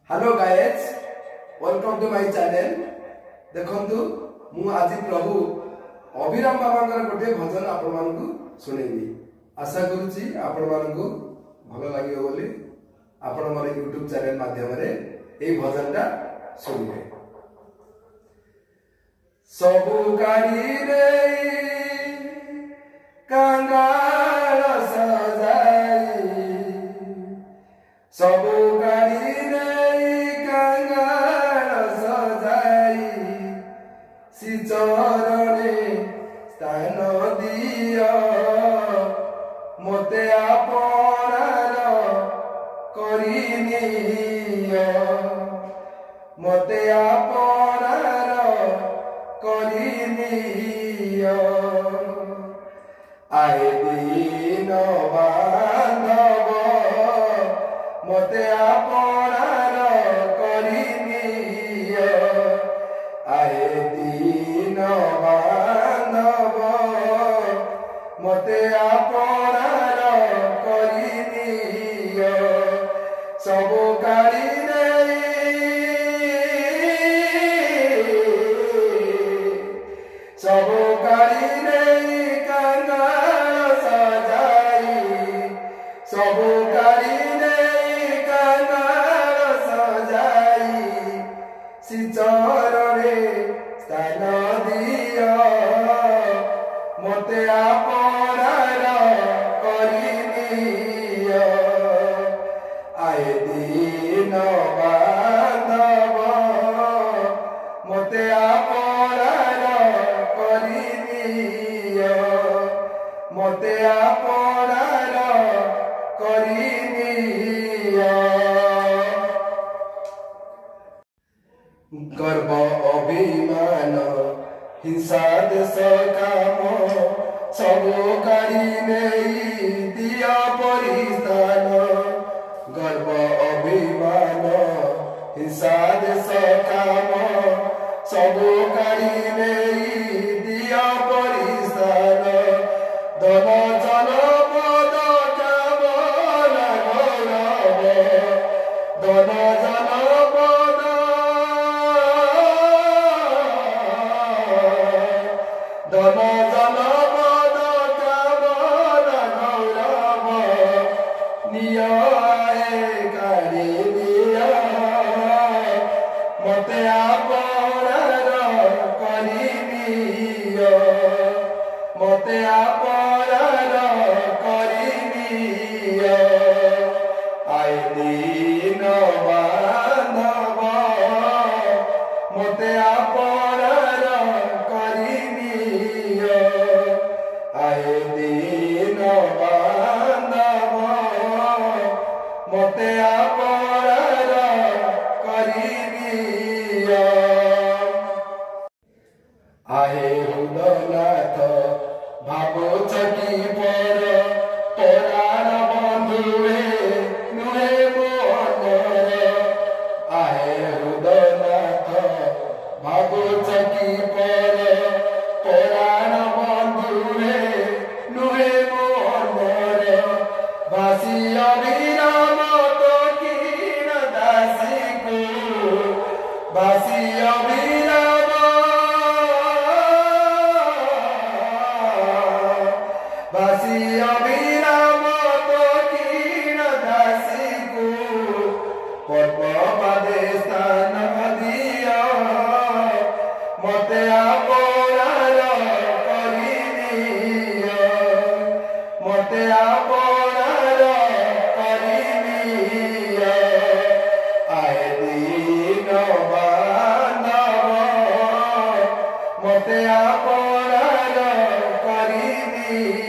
Hello guys, welcome to my channel. देखंतु मु आज प्रभु अभिराम बाबा गोटे भजन आपण मानकु सुनेबी। आशा करूची आपण मानकु भलो लागियो बोली आपण मोर YouTube चैनल माध्यम रे ए भजनटा सुनिबे। सबु गाड़ी रे कांगाल सजाई, सबु गाड़ी रे कांगाल सजाई, चरणे स्थान दिया मते आपनार करिनिया, मते आपनार करिनिया। आए दिन बांधव मते आपनार करिनिया, आए दिन बांधव मते आपनार करिनिया। सबु गाड़ी सबु गाड़ी कांगाल सजाई, सबु गाड़ी कांगाल सजाई, चरणे स्थान दिया मते आपनार करिनिया। आए दिन बांधव मते आपनार करिनिया, मते आपनार करिनिया। गर्व अभिमान हिंसा देश काम सबु गाड़ी नहीं दिया परिस्थान। गर्व अभिमान हिंसा देश काम सबु गाड़ी नहीं दिया परिस्थान। धन जन पद कामना गौरव, धन जन पद धन जन पद कामना गौरव, निया गाड़ी निया मते आपनार करिनिया, मते आपनार करिनिया। आए दिन बांधव मते आपनार करिनिया, आए दिन बांधव मते आपनार करिनिया। आहे रुदनाथ भावुछ कि पर तोरार बंधुए नुहे मोहर। आहे रुदनाथ भावुछ कि पर तोरार बंधुए नुहे मोहर। भासी अभिराम तो कीन दासी को, भासी अभिराम भासी अभिराम तो कीन दासी को, पद्मपादे स्थान दिया मते आपनार करिनिया, मते आपनार करिनिया। आए दिन बांधव मते आपनार करिनिया,